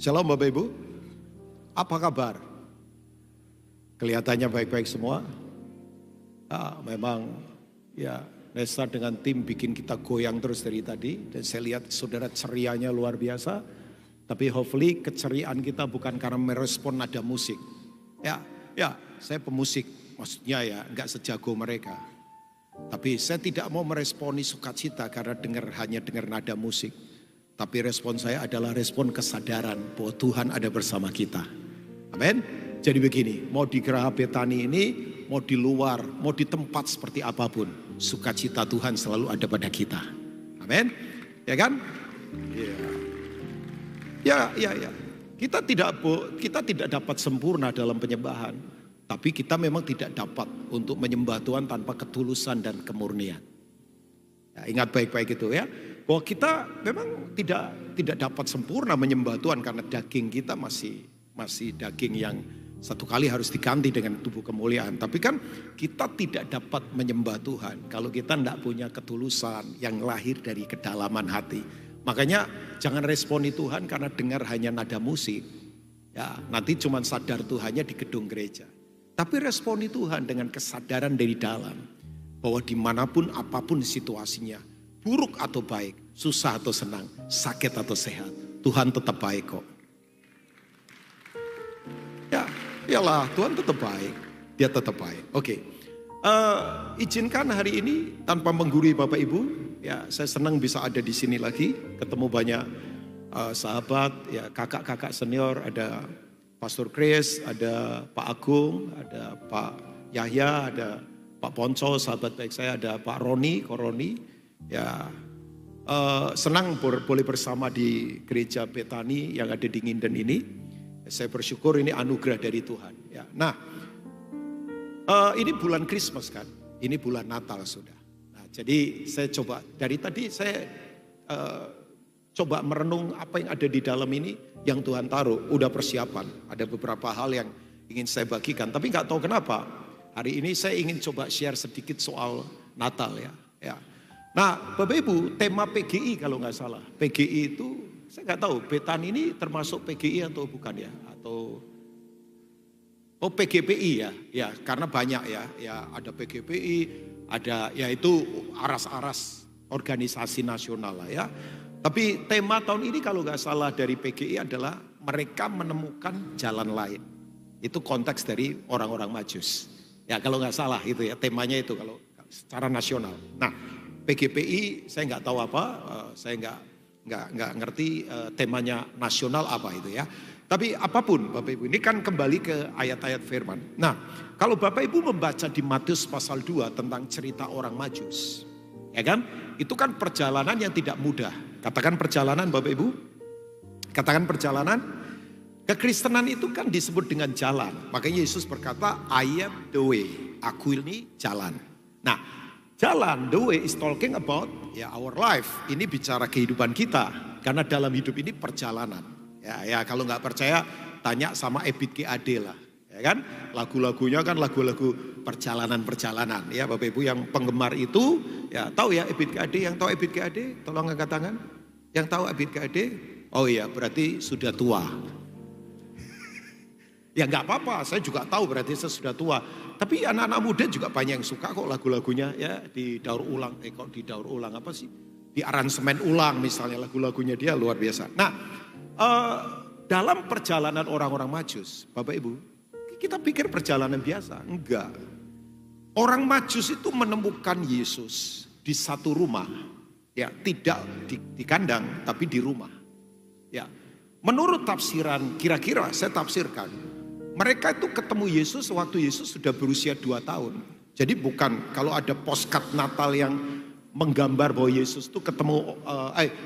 Shalom Bapak Ibu, apa kabar? Kelihatannya baik-baik semua. Memang ya Nesta dengan tim bikin kita goyang terus dari tadi. Dan saya lihat saudara cerianya luar biasa. Tapi hopefully keceriaan kita bukan karena merespon nada musik. Ya, saya pemusik, maksudnya ya nggak sejago mereka. Tapi saya tidak mau meresponi sukacita karena hanya dengar nada musik. Tapi respon saya adalah respon kesadaran bahwa Tuhan ada bersama kita. Amin. Jadi begini, mau di Geraha Betani ini, mau di luar, mau di tempat seperti apapun, sukacita Tuhan selalu ada pada kita. Amin. Ya kan? Ya. Kita tidak dapat sempurna dalam penyembahan, tapi kita memang tidak dapat untuk menyembah Tuhan tanpa ketulusan dan kemurnian. Ya, ingat baik-baik itu ya. Bahwa kita memang tidak dapat sempurna menyembah Tuhan karena daging kita masih daging yang satu kali harus diganti dengan tubuh kemuliaan. Tapi kan kita tidak dapat menyembah Tuhan kalau kita tidak punya ketulusan yang lahir dari kedalaman hati. Makanya jangan responi Tuhan karena dengar hanya nada musik. Ya, nanti cuma sadar Tuhannya di gedung gereja. Tapi responi Tuhan dengan kesadaran dari dalam. Bahwa dimanapun apapun situasinya, buruk atau baik, susah atau senang, sakit atau sehat, Tuhan tetap baik kok. Ya, iyalah Tuhan tetap baik, dia tetap baik. Oke. Izinkan hari ini tanpa menggurui Bapak Ibu, ya saya senang bisa ada di sini lagi, ketemu banyak sahabat, ya kakak-kakak senior, ada Pastor Chris, ada Pak Agung, ada Pak Yahya, ada Pak Ponco, sahabat baik saya, ada Pak Roni, Koroni. Ya, senang boleh bersama di gereja Betani yang ada di Nginden ini. Saya bersyukur ini anugerah dari Tuhan. Ya, nah, ini bulan Christmas kan, ini bulan Natal sudah. Nah, jadi saya coba dari tadi saya coba merenung apa yang ada di dalam ini yang Tuhan taruh. Udah persiapan, ada beberapa hal yang ingin saya bagikan. Tapi nggak tahu kenapa hari ini saya ingin coba share sedikit soal Natal ya. Nah Bapak Ibu, tema PGI kalau nggak salah. PGI itu saya nggak tahu Betani ini termasuk PGI atau bukan ya. Atau PGPI ya. Ya karena banyak ya ada PGPI, ada ya itu aras-aras organisasi nasional lah ya. Tapi tema tahun ini kalau nggak salah dari PGI adalah mereka menemukan jalan lain. Itu konteks dari orang-orang Majus. Ya kalau nggak salah itu ya temanya itu kalau secara nasional. Nah PGPI saya nggak tahu apa, saya nggak ngerti temanya nasional apa itu ya. Tapi apapun Bapak Ibu, ini kan kembali ke ayat-ayat firman. Nah kalau Bapak Ibu membaca di Matius pasal 2 tentang cerita orang Majus, ya kan? Itu kan perjalanan yang tidak mudah. Katakan perjalanan Bapak Ibu, katakan perjalanan. Kekristenan itu kan disebut dengan jalan. Makanya Yesus berkata, I am the way. Aku ini jalan. Nah, jalan, the way is talking about ya our life. Ini bicara kehidupan kita. Karena dalam hidup ini perjalanan. Ya kalau nggak percaya, tanya sama Ebit GAD lah. Ya kan? Lagu-lagunya kan lagu-lagu perjalanan-perjalanan. Ya Bapak Ibu yang penggemar itu, ya tahu ya Ebit GAD. Yang tahu Ebit GAD, tolong angkat tangan. Yang tahu Ebit GAD, oh iya berarti sudah tua. Ya nggak apa-apa, saya juga tahu berarti saya sudah tua. Tapi anak-anak muda juga banyak yang suka kok lagu-lagunya ya didaur ulang. Kok didaur ulang apa sih? Di aransemen ulang misalnya lagu-lagunya dia luar biasa. Nah dalam perjalanan orang-orang Majus, Bapak Ibu, kita pikir perjalanan biasa. Enggak. Orang Majus itu menemukan Yesus di satu rumah. Ya tidak di kandang tapi di rumah. Ya menurut tafsiran kira-kira saya tafsirkan. Mereka itu ketemu Yesus waktu Yesus sudah berusia 2 tahun. Jadi bukan kalau ada postcard Natal yang menggambar bahwa Yesus itu ketemu,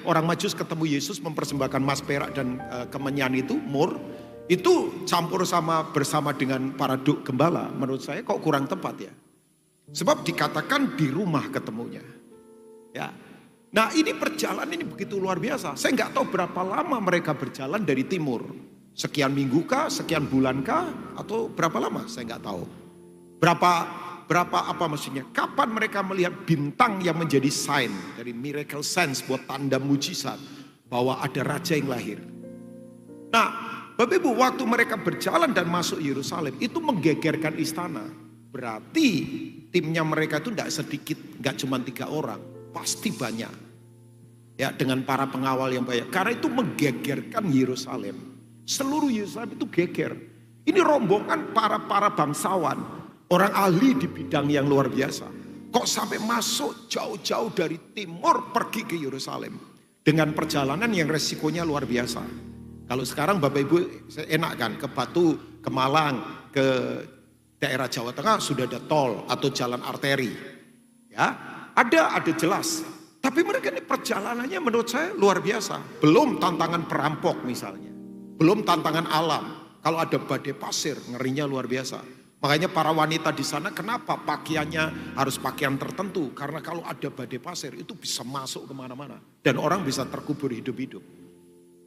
orang Majus ketemu Yesus mempersembahkan emas perak dan kemenyan itu, mur. Itu campur bersama dengan para gembala. Menurut saya kok kurang tepat ya. Sebab dikatakan di rumah ketemunya. Ya. Nah ini perjalanan ini begitu luar biasa. Saya nggak tahu berapa lama mereka berjalan dari timur. Sekian minggu kah, sekian bulan kah, atau berapa lama? Saya nggak tahu. Berapa apa maksudnya? Kapan mereka melihat bintang yang menjadi sign dari miracle sense buat tanda mujizat bahwa ada raja yang lahir? Nah, Bapak Ibu, waktu mereka berjalan dan masuk Yerusalem, itu menggegerkan istana. Berarti timnya mereka itu tidak sedikit, nggak cuma 3 orang, pasti banyak. Ya, dengan para pengawal yang banyak. Karena itu menggegerkan Yerusalem. Seluruh Yerusalem itu geger. Ini rombongan para bangsawan, orang ahli di bidang yang luar biasa. Kok sampai masuk jauh-jauh dari timur pergi ke Yerusalem dengan perjalanan yang resikonya luar biasa. Kalau sekarang Bapak Ibu enak kan ke Batu, ke Malang, ke daerah Jawa Tengah sudah ada tol atau jalan arteri. Ya, ada jelas. Tapi mereka ini perjalanannya menurut saya luar biasa. Belum tantangan perampok misalnya. Belum tantangan alam. Kalau ada badai pasir, ngerinya luar biasa. Makanya para wanita di sana kenapa pakaiannya harus pakaian tertentu. Karena kalau ada badai pasir itu bisa masuk kemana-mana. Dan orang bisa terkubur hidup-hidup.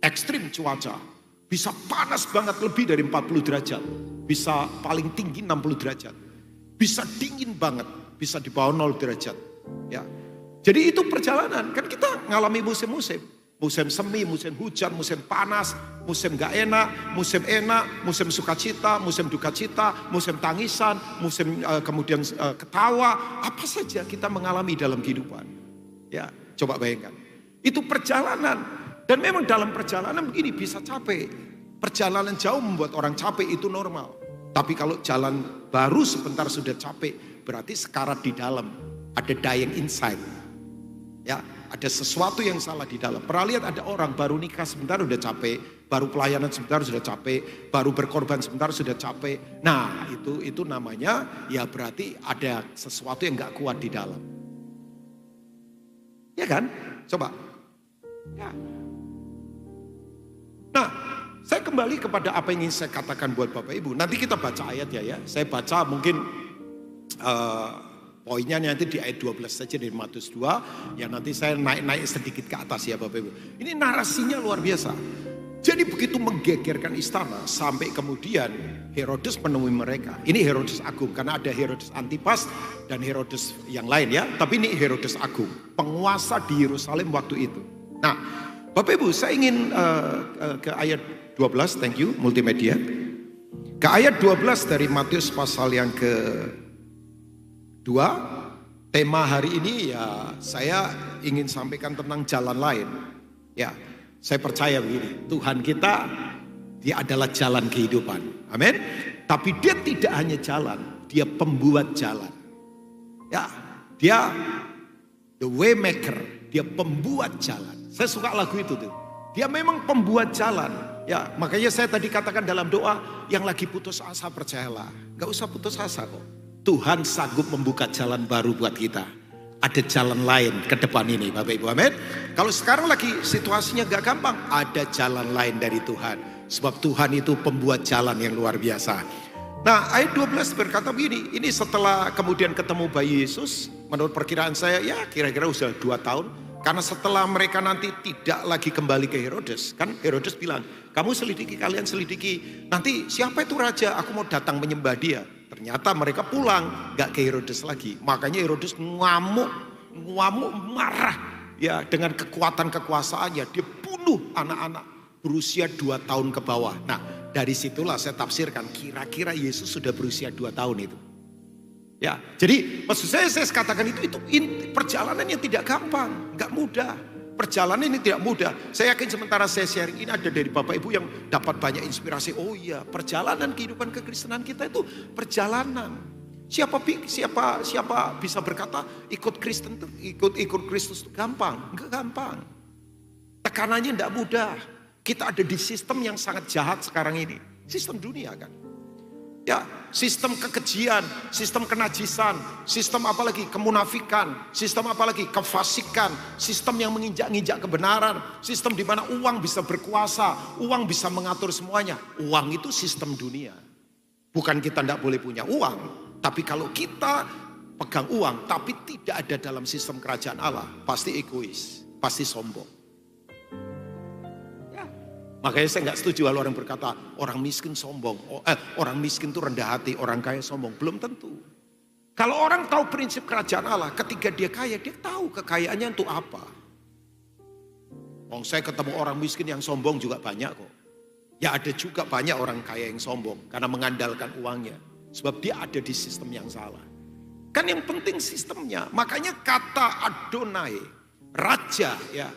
Ekstrim cuaca. Bisa panas banget lebih dari 40 derajat. Bisa paling tinggi 60 derajat. Bisa dingin banget. Bisa di bawah 0 derajat. Ya. Jadi itu perjalanan, kan kita ngalami musim-musim. Musim semi, musim hujan, musim panas, musim gak enak, musim sukacita, musim duka cita, musim tangisan, musim kemudian ketawa. Apa saja kita mengalami dalam kehidupan. Ya, coba bayangkan. Itu perjalanan. Dan memang dalam perjalanan begini bisa capek. Perjalanan jauh membuat orang capek itu normal. Tapi kalau jalan baru sebentar sudah capek, berarti sekarat di dalam. Ada dying inside. Ya, ada sesuatu yang salah di dalam. Pernah lihat ada orang baru nikah sebentar sudah capek, baru pelayanan sebentar sudah capek, baru berkorban sebentar sudah capek. Nah, itu namanya ya berarti ada sesuatu yang nggak kuat di dalam. Ya kan? Coba. Ya. Nah, saya kembali kepada apa yang ingin saya katakan buat Bapak Ibu. Nanti kita baca ayat ya. Saya baca mungkin poinnya nanti di ayat 12 saja dari Matius 2. Ya nanti saya naik sedikit ke atas ya Bapak Ibu. Ini narasinya luar biasa. Jadi begitu menggegerkan istana sampai kemudian Herodes menemui mereka. Ini Herodes Agung karena ada Herodes Antipas dan Herodes yang lain ya. Tapi ini Herodes Agung, penguasa di Yerusalem waktu itu. Nah Bapak Ibu saya ingin ke ayat 12, thank you multimedia. Ke ayat 12 dari Matius pasal yang ke 2, tema hari ini ya saya ingin sampaikan tentang jalan lain. Ya, saya percaya begini, Tuhan kita dia adalah jalan kehidupan. Amin. Tapi dia tidak hanya jalan, dia pembuat jalan. Ya, dia the way maker, dia pembuat jalan. Saya suka lagu itu tuh. Dia memang pembuat jalan. Ya, makanya saya tadi katakan dalam doa, yang lagi putus asa percayalah. Gak usah putus asa kok. Tuhan sanggup membuka jalan baru buat kita. Ada jalan lain ke depan ini Bapak Ibu, amin. Kalau sekarang lagi situasinya gak gampang, ada jalan lain dari Tuhan. Sebab Tuhan itu pembuat jalan yang luar biasa. Nah ayat 12 berkata begini, ini setelah kemudian ketemu bayi Yesus, menurut perkiraan saya ya kira-kira udah 2 tahun. Karena setelah mereka nanti tidak lagi kembali ke Herodes, kan Herodes bilang, kamu selidiki, kalian selidiki, nanti siapa itu raja, aku mau datang menyembah dia. Ternyata mereka pulang, gak ke Herodes lagi. Makanya Herodes ngamuk, marah. Ya dengan kekuatan kekuasaannya, dia bunuh anak-anak berusia 2 tahun ke bawah. Nah dari situlah saya tafsirkan, kira-kira Yesus sudah berusia 2 tahun itu. Ya, jadi maksud saya katakan itu perjalanan yang tidak gampang, gak mudah. Perjalanan ini tidak mudah. Saya yakin sementara saya sharing ini ada dari Bapak Ibu yang dapat banyak inspirasi. Oh iya, perjalanan kehidupan kekristenan kita itu perjalanan. Siapa bisa berkata ikut Kristen itu ikut Kristus itu gampang? Enggak gampang. Tekanannya tidak mudah. Kita ada di sistem yang sangat jahat sekarang ini. Sistem dunia kan. Ya, sistem kekejian, sistem kenajisan, sistem apalagi kemunafikan, sistem apalagi kefasikan, sistem yang menginjak-injak kebenaran, sistem di mana uang bisa berkuasa, uang bisa mengatur semuanya. Uang itu sistem dunia. Bukan kita tidak boleh punya uang, tapi kalau kita pegang uang tapi tidak ada dalam sistem kerajaan Allah, pasti egois, pasti sombong. Makanya saya nggak setuju kalau orang berkata orang miskin sombong, orang miskin itu rendah hati, orang kaya sombong. Belum tentu. Kalau orang tahu prinsip kerajaan Allah, ketika dia kaya, dia tahu kekayaannya untuk apa. Saya ketemu orang miskin yang sombong juga banyak kok. Ya ada juga banyak orang kaya yang sombong karena mengandalkan uangnya. Sebab dia ada di sistem yang salah. Kan yang penting sistemnya. Makanya kata Adonai, Raja ya,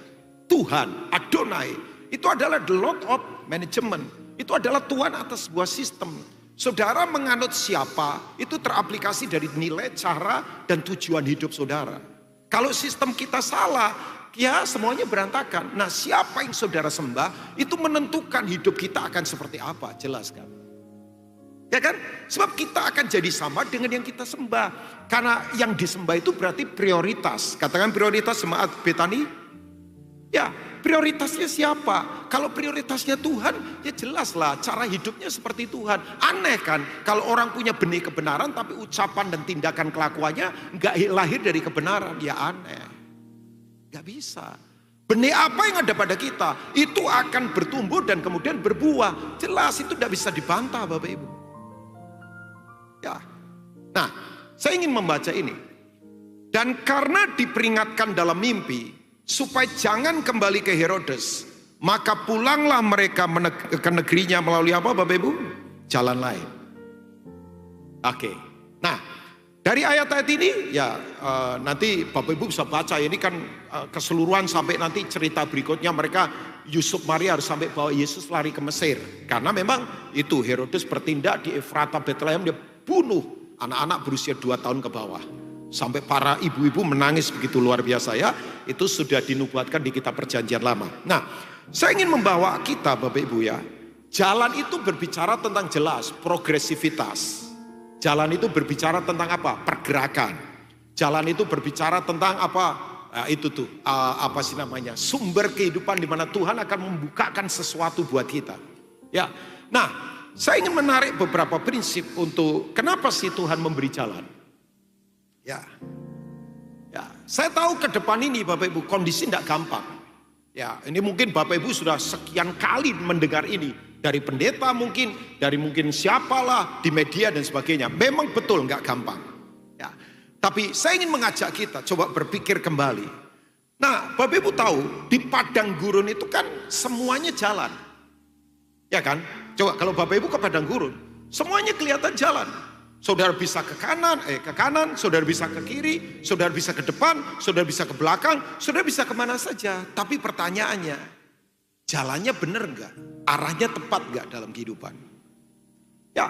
Tuhan, Adonai. Itu adalah the Lord of Management. Itu adalah Tuhan atas sebuah sistem. Saudara menganut siapa, itu teraplikasi dari nilai, cara, dan tujuan hidup saudara. Kalau sistem kita salah, ya semuanya berantakan. Nah siapa yang saudara sembah, itu menentukan hidup kita akan seperti apa, jelas kan? Ya kan? Sebab kita akan jadi sama dengan yang kita sembah. Karena yang disembah itu berarti prioritas. Katakan prioritas jemaat Betani. Ya, prioritasnya siapa? Kalau prioritasnya Tuhan, ya jelaslah cara hidupnya seperti Tuhan. Aneh kan, kalau orang punya benih kebenaran tapi ucapan dan tindakan kelakuannya nggak lahir dari kebenaran, ya aneh. Nggak bisa. Benih apa yang ada pada kita, itu akan bertumbuh dan kemudian berbuah. Jelas itu tidak bisa dibantah Bapak Ibu. Ya, nah saya ingin membaca ini. Dan karena diperingatkan dalam mimpi, supaya jangan kembali ke Herodes, maka pulanglah mereka ke negerinya melalui apa Bapak Ibu? Jalan lain. Oke. Nah dari ayat-ayat ini ya nanti Bapak Ibu bisa baca. Ini kan keseluruhan sampai nanti cerita berikutnya mereka Yusuf Maria harus sampai bawa Yesus lari ke Mesir. Karena memang itu Herodes bertindak di Efrata Bethlehem, dia bunuh anak-anak berusia 2 tahun ke bawah. Sampai para ibu-ibu menangis begitu luar biasa ya. Itu sudah dinubuatkan di kitab perjanjian lama. Nah saya ingin membawa kita Bapak Ibu ya. Jalan itu berbicara tentang jelas progresivitas. Jalan itu berbicara tentang apa? Pergerakan. Jalan itu berbicara tentang apa? Apa sih namanya? Sumber kehidupan di mana Tuhan akan membukakan sesuatu buat kita. Ya. Nah saya ingin menarik beberapa prinsip untuk kenapa sih Tuhan memberi jalan. Ya, saya tahu ke depan ini Bapak Ibu kondisi tidak gampang. Ya, ini mungkin Bapak Ibu sudah sekian kali mendengar ini dari pendeta mungkin, dari mungkin siapalah di media dan sebagainya. Memang betul nggak gampang. Ya, tapi saya ingin mengajak kita coba berpikir kembali. Nah, Bapak Ibu tahu di padang gurun itu kan semuanya jalan, ya kan? Coba kalau Bapak Ibu ke padang gurun, semuanya kelihatan jalan. Saudara bisa ke kanan, saudara bisa ke kiri, saudara bisa ke depan, saudara bisa ke belakang, saudara bisa kemana saja. Tapi pertanyaannya, jalannya benar enggak? Arahnya tepat enggak dalam kehidupan? Ya,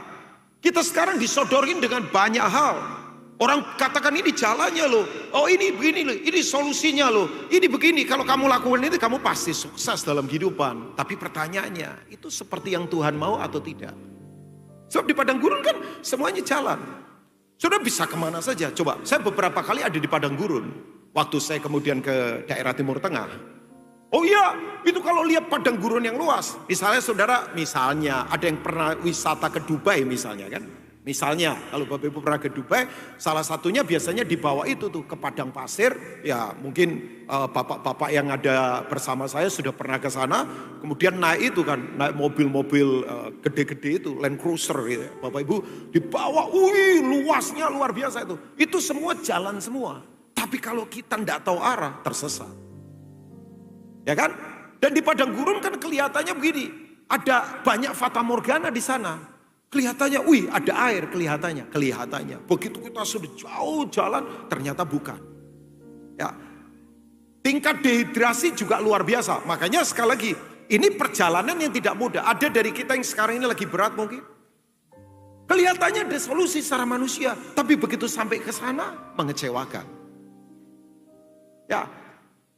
kita sekarang disodorin dengan banyak hal. Orang katakan ini jalannya loh, oh ini begini loh, ini solusinya loh, ini begini. Kalau kamu lakukan itu kamu pasti sukses dalam kehidupan. Tapi pertanyaannya, itu seperti yang Tuhan mau atau tidak? Sebab di padang gurun kan semuanya jalan. Saudara bisa kemana saja. Coba, saya beberapa kali ada di padang gurun. Waktu saya kemudian ke daerah Timur Tengah. Oh iya, itu kalau lihat padang gurun yang luas. Misalnya saudara, ada yang pernah wisata ke Dubai misalnya kan. Misalnya kalau Bapak Ibu pernah ke Dubai, salah satunya biasanya dibawa itu tuh ke padang pasir. Ya mungkin bapak-bapak yang ada bersama saya sudah pernah ke sana. Kemudian naik itu kan, naik mobil-mobil gede-gede itu, Land Cruiser gitu. Bapak Ibu dibawa, luasnya luar biasa itu. Itu semua jalan semua. Tapi kalau kita tidak tahu arah, tersesat. Ya kan? Dan di padang gurun kan kelihatannya begini. Ada banyak fata morgana di sana. Kelihatannya, ada air kelihatannya. Begitu kita sudah jauh jalan, ternyata bukan. Ya, tingkat dehidrasi juga luar biasa. Makanya sekali lagi, ini perjalanan yang tidak mudah. Ada dari kita yang sekarang ini lagi berat mungkin. Kelihatannya ada solusi secara manusia, tapi begitu sampai ke sana mengecewakan. Ya.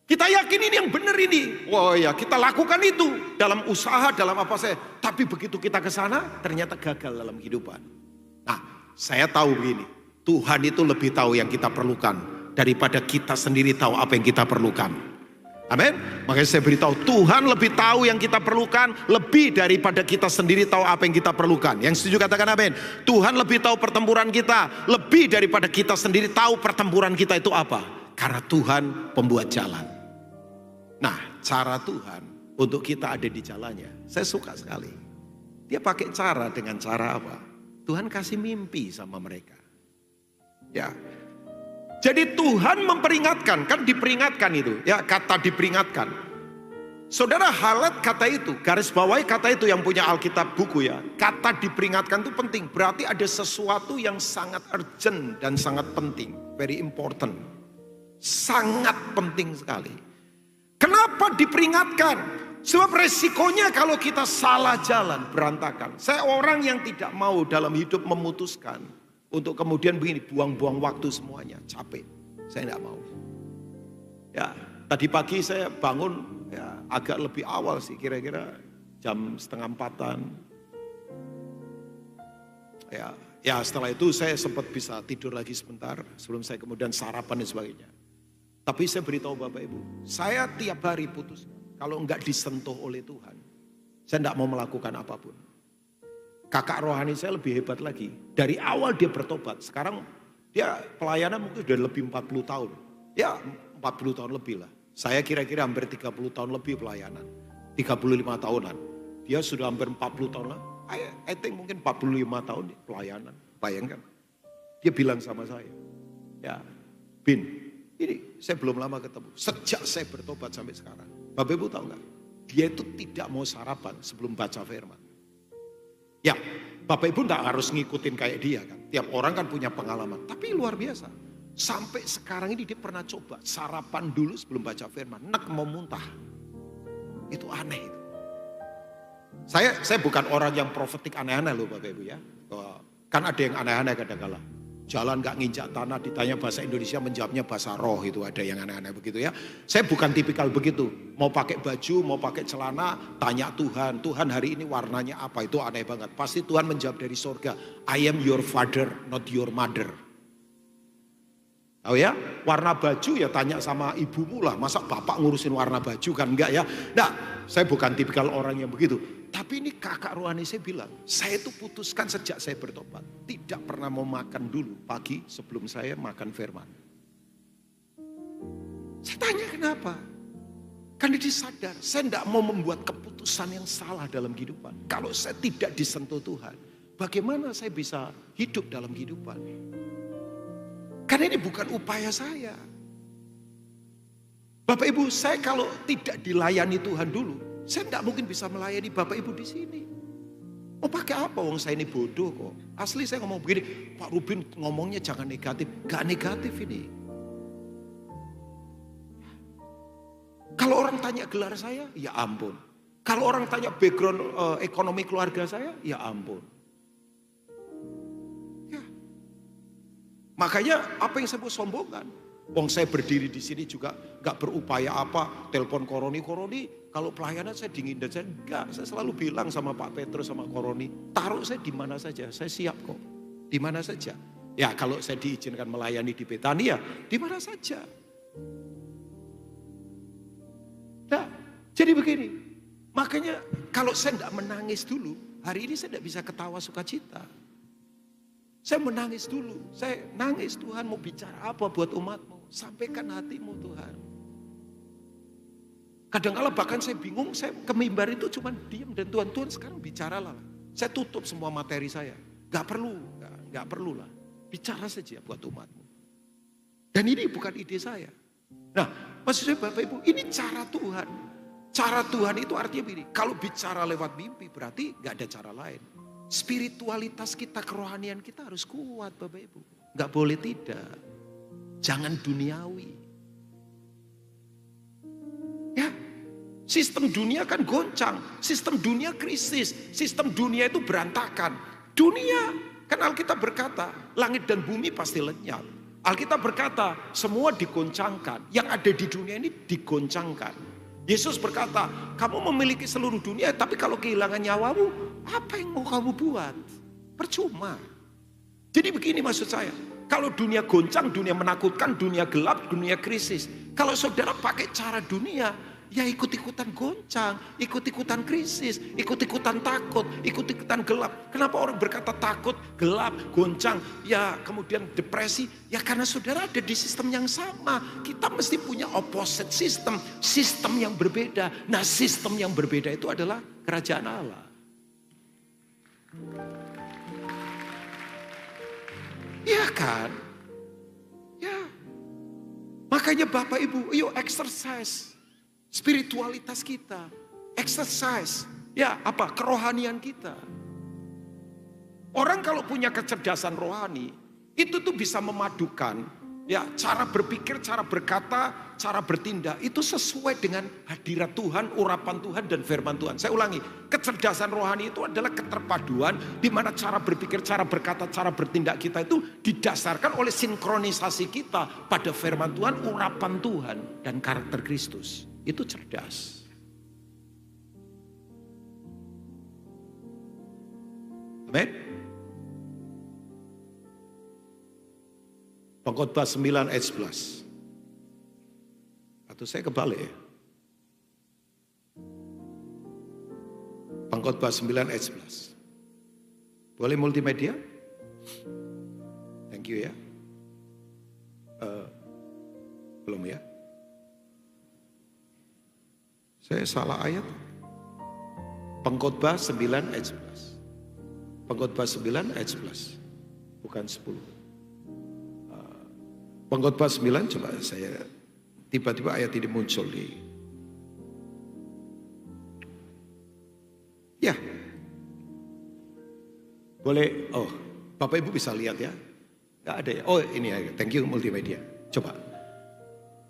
Kita yakin ini yang benar ini. Wah ya, kita lakukan itu dalam usaha, dalam apa saja. Tapi begitu kita ke sana, ternyata gagal dalam kehidupan. Nah, saya tahu begini. Tuhan itu lebih tahu yang kita perlukan daripada kita sendiri tahu apa yang kita perlukan. Amin. Makanya saya beritahu, Tuhan lebih tahu yang kita perlukan lebih daripada kita sendiri tahu apa yang kita perlukan. Yang setuju katakan amin. Tuhan lebih tahu pertempuran kita lebih daripada kita sendiri tahu pertempuran kita itu apa. Karena Tuhan pembuat jalan. Nah, cara Tuhan untuk kita ada di jalannya, saya suka sekali. Dia pakai cara dengan cara apa? Tuhan kasih mimpi sama mereka. Ya, jadi Tuhan memperingatkan, kan diperingatkan itu, ya kata diperingatkan. Saudara highlight kata itu, garis bawahi kata itu yang punya Alkitab buku ya. Kata diperingatkan itu penting, berarti ada sesuatu yang sangat urgent dan sangat penting. Very important. Sangat penting sekali. Kenapa diperingatkan? Sebab resikonya kalau kita salah jalan, berantakan. Saya orang yang tidak mau dalam hidup memutuskan untuk kemudian begini, buang-buang waktu semuanya, capek. Saya tidak mau. Ya, tadi pagi saya bangun ya, agak lebih awal sih, kira-kira jam 3:30. Ya setelah itu saya sempat bisa tidur lagi sebentar sebelum saya kemudian sarapan dan sebagainya. Tapi saya beritahu Bapak Ibu, saya tiap hari putus. Kalau enggak disentuh oleh Tuhan, saya enggak mau melakukan apapun. Kakak rohani saya lebih hebat lagi. Dari awal dia bertobat, sekarang dia pelayanan mungkin sudah lebih 40 tahun. Ya 40 tahun lebih lah. Saya kira-kira hampir 30 tahun lebih pelayanan. 35 tahunan. Dia sudah hampir 40 tahun lah. I think mungkin 45 tahun pelayanan. Bayangkan. Dia bilang sama saya. Ya, Bin, ini saya belum lama ketemu. Sejak saya bertobat sampai sekarang. Bapak Ibu tahu nggak? Dia itu tidak mau sarapan sebelum baca firman. Ya, Bapak Ibu nggak harus ngikutin kayak dia kan. Tiap orang kan punya pengalaman. Tapi luar biasa. Sampai sekarang ini dia pernah coba sarapan dulu sebelum baca firman. Nek mau muntah. Itu aneh itu. Saya bukan orang yang profetik aneh-aneh loh Bapak Ibu ya. Kan ada yang aneh-aneh kadang-kala. Jalan gak nginjak tanah, ditanya bahasa Indonesia menjawabnya bahasa roh, itu ada yang aneh-aneh begitu ya. Saya bukan tipikal begitu. Mau pakai baju, mau pakai celana, tanya Tuhan. Tuhan hari ini warnanya apa? Itu aneh banget. Pasti Tuhan menjawab dari surga. I am your father, not your mother. Tahu ya, warna baju ya tanya sama ibumu lah. Masa bapak ngurusin warna baju kan enggak ya. Nah, saya bukan tipikal orang yang begitu. Tapi ini kakak rohani saya bilang, saya itu putuskan sejak saya bertobat. Tidak pernah mau makan dulu pagi sebelum saya makan firman. Saya tanya kenapa? Karena dia sadar, saya tidak mau membuat keputusan yang salah dalam kehidupan. Kalau saya tidak disentuh Tuhan, bagaimana saya bisa hidup dalam kehidupan? Karena ini bukan upaya saya. Bapak Ibu, saya kalau tidak dilayani Tuhan dulu, saya tidak mungkin bisa melayani Bapak Ibu di sini. Mau pakai apa? Wong saya ini bodoh kok. Asli saya ngomong begini, Pak Rubin ngomongnya jangan negatif. Gak negatif ini. Kalau orang tanya gelar saya, ya ampun. Kalau orang tanya background ekonomi keluarga saya, ya ampun. Ya. Makanya apa yang saya mau sombongkan? Wong saya berdiri di sini juga gak berupaya apa, telepon koroni. Kalau pelayanan saya dingin dan saya enggak. Saya selalu bilang sama Pak Petrus sama koroni, taruh saya di mana saja, saya siap kok. Di mana saja. Ya kalau saya diizinkan melayani di Betania, di mana saja. Nah, jadi begini. Makanya kalau saya enggak menangis dulu, hari ini saya enggak bisa ketawa sukacita. Saya menangis dulu. Saya nangis, Tuhan mau bicara apa buat umatmu. Sampaikan hatimu Tuhan. Kadang-kala bahkan saya bingung, saya ke mimbar itu cuma diam dan Tuhan sekarang bicaralah. Saya tutup semua materi saya. Gak perlu lah. Bicara saja buat umatmu. Dan ini bukan ide saya. Nah, maksud saya Bapak Ibu, ini cara Tuhan. Cara Tuhan itu artinya begini, kalau bicara lewat mimpi berarti gak ada cara lain. Spiritualitas kita, kerohanian kita harus kuat Bapak Ibu. Gak boleh tidak. Jangan duniawi. Ya, sistem dunia kan goncang. Sistem dunia krisis. Sistem dunia itu berantakan. Dunia, kan Alkitab berkata, langit dan bumi pasti lenyap. Alkitab berkata, semua digoncangkan. Yang ada di dunia ini digoncangkan. Yesus berkata, kamu memiliki seluruh dunia, tapi kalau kehilangan nyawamu, apa yang mau kamu buat? Percuma. Jadi begini maksud saya, kalau dunia goncang, dunia menakutkan, dunia gelap, dunia krisis. Kalau saudara pakai cara dunia, ya ikut-ikutan goncang, ikut-ikutan krisis, ikut-ikutan takut, ikut-ikutan gelap. Kenapa orang berkata takut, gelap, goncang, ya kemudian depresi? Ya karena saudara ada di sistem yang sama. Kita mesti punya opposite system, sistem yang berbeda. Nah sistem yang berbeda itu adalah kerajaan Allah. Ya kan? Ya. Makanya Bapak Ibu, yuk exercise. spiritualitas kita, exercise, ya apa, kerohanian kita. Orang kalau punya kecerdasan rohani, itu tuh bisa memadukan ya cara berpikir, cara berkata, cara bertindak itu sesuai dengan hadirat Tuhan, urapan Tuhan dan firman Tuhan. Saya ulangi, kecerdasan rohani itu adalah keterpaduan di mana cara berpikir, cara berkata, cara bertindak kita itu didasarkan oleh sinkronisasi kita pada firman Tuhan, urapan Tuhan dan karakter Kristus. Itu cerdas. Amin. Pengkhotbah 9 ayat 11. Atau saya kebalik ya. Pengkhotbah 9 ayat 11. Boleh multimedia? Thank you ya. Belum ya? Saya salah ayat. Pengkhotbah 9 ayat 11. Pengkhotbah 9 ayat 11. Bukan 10. Pengkhotbah 9, coba saya tiba-tiba ayat ini muncul di. Ya. Boleh, oh Bapak Ibu bisa lihat ya. Gak ada ya, oh ini ya, thank you multimedia. Coba.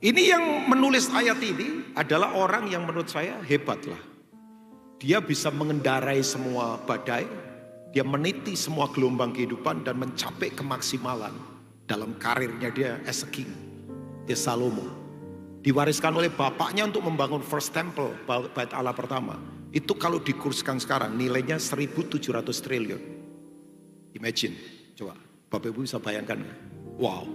Ini yang menulis ayat ini adalah orang yang menurut saya hebat lah. Dia bisa mengendarai semua badai. Dia meniti semua gelombang kehidupan dan mencapai kemaksimalan. Dalam karirnya dia as a king. Dia Salomo. Diwariskan oleh bapaknya untuk membangun first temple, bait Allah pertama. Itu kalau dikurskan sekarang nilainya 1.700 triliun. Imagine, coba Bapak Ibu bisa bayangkan. Wow,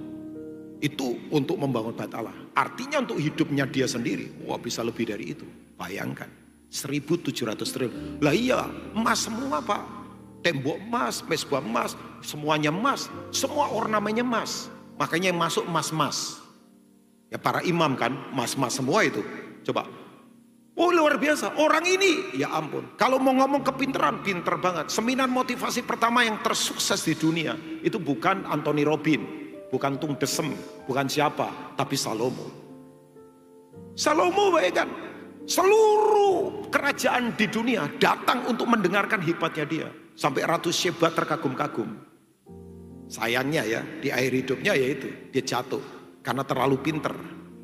itu untuk membangun bait Allah. Artinya untuk hidupnya dia sendiri, wah bisa lebih dari itu. Bayangkan, 1.700 triliun. Lah iya, emas semua Pak. Tembok emas, mesbah emas, semuanya emas, semua ornamennya emas. Makanya yang masuk emas-emas. Ya para imam kan, emas-emas semua itu. Coba. Oh luar biasa, orang ini, ya ampun. Kalau mau ngomong kepinteran, pinter banget. Seminar motivasi pertama yang tersukses di dunia, itu bukan Anthony Robbins, bukan Tung Desem, bukan siapa, tapi Salomo. Salomo bayangkan, seluruh kerajaan di dunia datang untuk mendengarkan hebatnya dia. Sampai Ratu Sheba terkagum-kagum. Sayangnya ya, di akhir hidupnya yaitu dia jatuh. Karena terlalu pinter.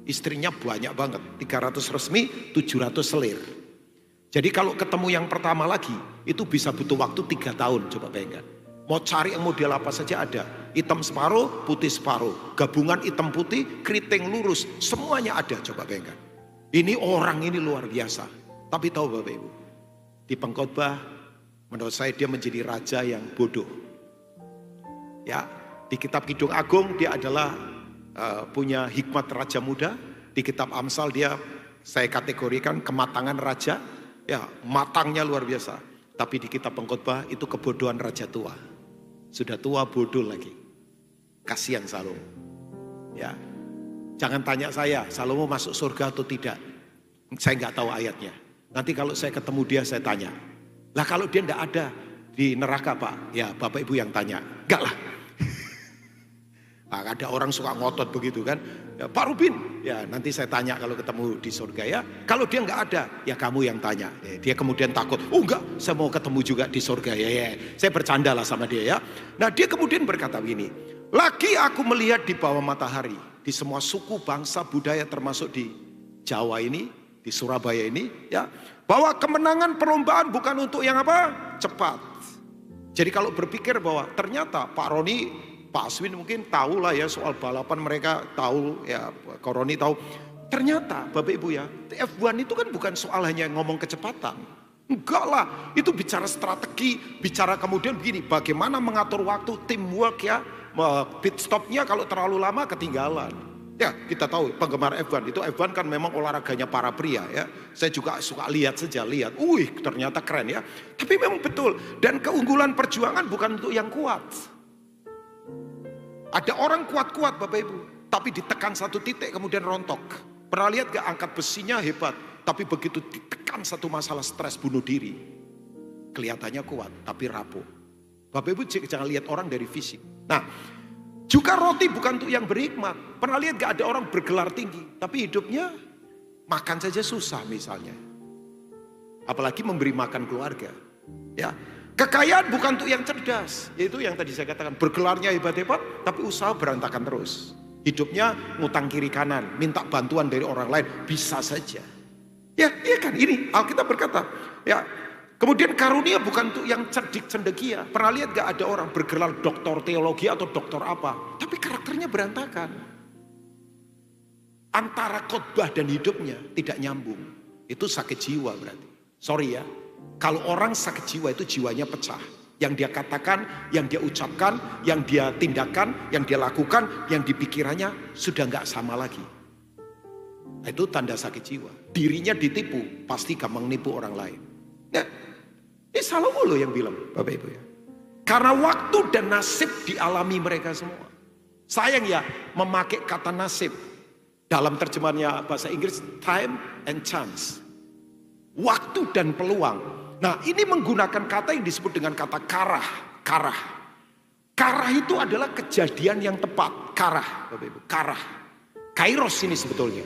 Istrinya banyak banget. 300 resmi, 700 selir. Jadi kalau ketemu yang pertama lagi, itu bisa butuh waktu 3 tahun. Coba bayangkan. Mau cari yang model apa saja ada. Hitam separuh, putih separuh. Gabungan hitam putih, keriting lurus. Semuanya ada, coba bayangkan. Ini orang ini luar biasa. Tapi tahu Bapak Ibu, di pengkhotbah menurut saya dia menjadi raja yang bodoh. Ya, di kitab Kidung Agung dia adalah punya hikmat raja muda. Di kitab Amsal dia saya kategorikan kematangan raja. Ya, matangnya luar biasa. Tapi di kitab Pengkhotbah itu kebodohan raja tua. Sudah tua bodoh lagi. Kasihan Salomo. Ya. Jangan tanya saya, Salomo masuk surga atau tidak. Saya nggak tahu ayatnya. Nanti kalau saya ketemu dia saya tanya. Lah kalau dia enggak ada di neraka Pak, ya Bapak Ibu yang tanya. Enggak lah. Nah, ada orang suka ngotot begitu kan. Ya, Pak Rubin, ya nanti saya tanya kalau ketemu di surga ya. Kalau dia enggak ada, ya kamu yang tanya. Ya, dia kemudian takut, oh enggak, saya mau ketemu juga di surga ya. Saya bercanda lah sama dia ya. Nah dia kemudian berkata begini. Lagi aku melihat di bawah matahari, di semua suku, bangsa, budaya termasuk di Jawa ini, di Surabaya ini ya. Bahwa kemenangan perlombaan bukan untuk yang apa? Cepat. Jadi kalau berpikir bahwa ternyata Pak Roni, Pak Aswin mungkin tahu lah ya soal balapan, mereka tahu ya, Pak Roni tahu. Ternyata Bapak Ibu ya, F1 itu kan bukan soal hanya ngomong kecepatan. Enggak lah, itu bicara strategi, bicara kemudian begini, bagaimana mengatur waktu, teamwork ya, pit stopnya kalau terlalu lama ketinggalan. Ya kita tahu penggemar F1 itu F1 kan memang olahraganya para pria ya. Saya juga suka lihat saja, lihat. Ternyata keren ya. Tapi memang betul. Dan keunggulan perjuangan bukan untuk yang kuat. Ada orang kuat-kuat Bapak Ibu. Tapi ditekan satu titik kemudian rontok. Pernah lihat gak angkat besinya hebat. Tapi begitu ditekan satu masalah stres bunuh diri. Kelihatannya kuat tapi rapuh. Bapak Ibu jangan lihat orang dari fisik. Nah. Juga roti bukan untuk yang berhikmat. Pernah lihat gak ada orang bergelar tinggi, tapi hidupnya Makan saja susah misalnya. Apalagi memberi makan keluarga. Ya, kekayaan bukan untuk yang cerdas. Yaitu yang tadi saya katakan, bergelarnya hebat-hebat tapi usaha berantakan terus. Hidupnya ngutang kiri kanan, minta bantuan dari orang lain, bisa saja. Ya, iya kan, ini Alkitab berkata, ya. Kemudian karunia bukan untuk yang cerdik cendekia. Pernah lihat gak ada orang bergelar doktor teologi atau doktor apa, tapi karakternya berantakan. Antara khotbah dan hidupnya tidak nyambung. Itu sakit jiwa berarti. Sorry ya, kalau orang sakit jiwa itu jiwanya pecah. Yang dia katakan, yang dia ucapkan, yang dia tindakan, yang dia lakukan, yang dipikirannya sudah gak sama lagi. Itu tanda sakit jiwa. Dirinya ditipu, pasti gampang nipu orang lain. Nah, ini Salomo loh yang bilang, Bapak Ibu ya. Karena waktu dan nasib dialami mereka semua. Sayang ya memakai kata nasib. Dalam terjemahannya bahasa Inggris, time and chance. Waktu dan peluang. Nah, ini menggunakan kata yang disebut dengan kata karah. Karah. Karah itu adalah kejadian yang tepat. Karah, Bapak Ibu. Karah. Kairos ini sebetulnya.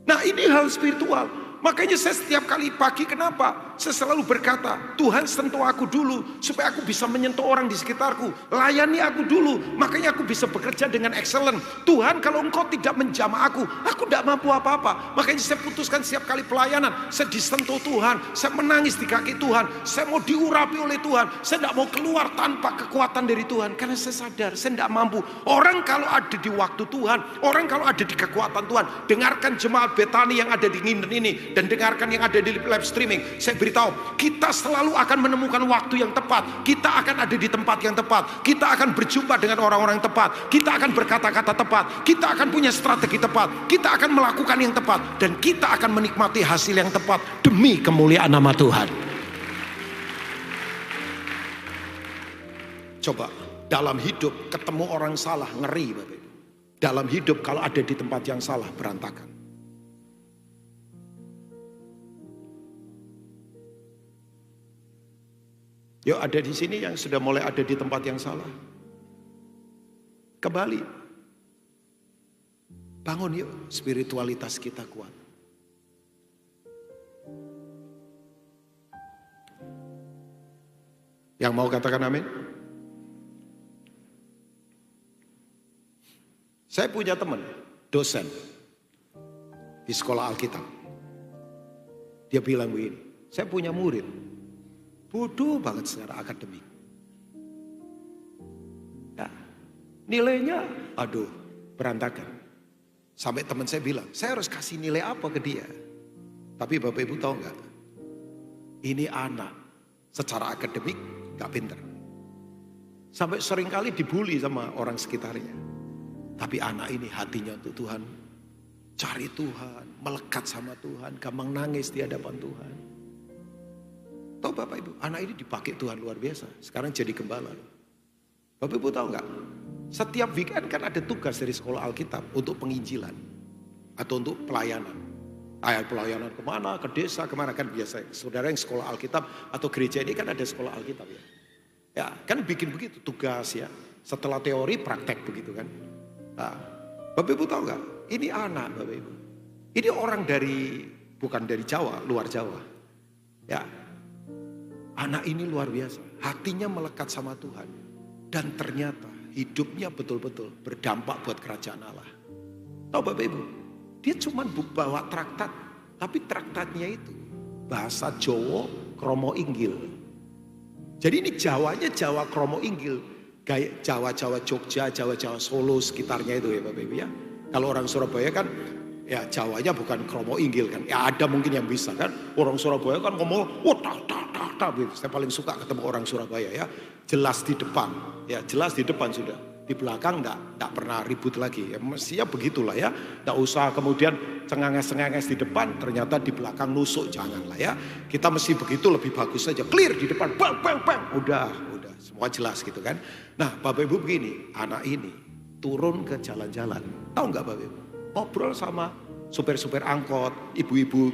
Nah, ini hal spiritual. Makanya saya setiap kali pagi, kenapa? Saya selalu berkata, Tuhan sentuh aku dulu supaya aku bisa menyentuh orang di sekitarku. Layani aku dulu, makanya aku bisa bekerja dengan excellent. Tuhan, kalau engkau tidak menjamah aku tidak mampu apa-apa. Makanya saya putuskan setiap kali pelayanan, saya disentuh Tuhan, saya menangis di kaki Tuhan, saya mau diurapi oleh Tuhan, saya tidak mau keluar tanpa kekuatan dari Tuhan. Karena saya sadar, saya tidak mampu. Orang kalau ada di waktu Tuhan, orang kalau ada di kekuatan Tuhan, dengarkan jemaat Betani yang ada di Nginden ini, dan dengarkan yang ada di live streaming. Saya beritahu, kita selalu akan menemukan waktu yang tepat. Kita akan ada di tempat yang tepat. Kita akan berjumpa dengan orang-orang yang tepat. Kita akan berkata-kata tepat. Kita akan punya strategi tepat. Kita akan melakukan yang tepat. Dan kita akan menikmati hasil yang tepat demi kemuliaan nama Tuhan. Coba, dalam hidup ketemu orang salah, ngeri Bapak Ibu. Dalam hidup kalau ada di tempat yang salah, berantakan. Yuk, ada di sini yang sudah mulai ada di tempat yang salah. Kembali. Bangun yuk, spiritualitas kita kuat. Yang mau katakan amin? Saya punya teman, dosen di sekolah Alkitab. Dia bilang begini, saya punya murid, bodoh banget secara akademik. Ya, nilainya, aduh, berantakan. Sampai teman saya bilang, saya harus kasih nilai apa ke dia? Tapi Bapak Ibu tahu nggak? Ini anak secara akademik nggak pinter. Sampai seringkali dibully sama orang sekitarnya. Tapi anak ini hatinya untuk Tuhan. Cari Tuhan, melekat sama Tuhan, gampang nangis di hadapan Tuhan. Tahu Bapak Ibu, anak ini dipakai Tuhan luar biasa. Sekarang jadi gembala. Bapak Ibu tahu nggak? Setiap weekend kan ada tugas dari sekolah Alkitab untuk penginjilan atau untuk pelayanan. Pelayanan kemana? Ke desa, kemana kan biasa. Saudara yang sekolah Alkitab atau gereja ini kan ada sekolah Alkitab ya. Ya kan bikin begitu tugas ya. Setelah teori praktek begitu kan. Nah, Bapak Ibu tahu nggak? Ini anak Bapak Ibu. Ini orang dari bukan dari Jawa, luar Jawa. Ya. Anak ini luar biasa, hatinya melekat sama Tuhan. Dan ternyata hidupnya betul-betul berdampak buat kerajaan Allah. Tahu Bapak Ibu, dia cuma bawa traktat, tapi traktatnya itu bahasa Jawa Kromo Inggil. Jadi ini Jawanya Jawa Kromo Inggil, kayak Jawa-Jawa Jogja, Jawa-Jawa Solo sekitarnya itu ya Bapak Ibu ya. Kalau orang Surabaya kan ya Jawanya bukan Kromo Inggil kan. Ya ada mungkin yang bisa kan. Orang Surabaya kan ngomong, wah saya paling suka ketemu orang Surabaya ya. Jelas di depan, ya jelas di depan sudah. Di belakang enggak pernah ribut lagi. Ya mestinya begitulah ya. Enggak usah kemudian cenganges-cenganges di depan, ternyata di belakang nusuk, janganlah ya. Kita mesti begitu lebih bagus saja. Clear di depan, bang. Udah, semua jelas gitu kan. Nah Bapak Ibu begini, anak ini turun ke jalan-jalan. Tahu nggak Bapak Ibu? Ngobrol sama supir-supir angkot, ibu-ibu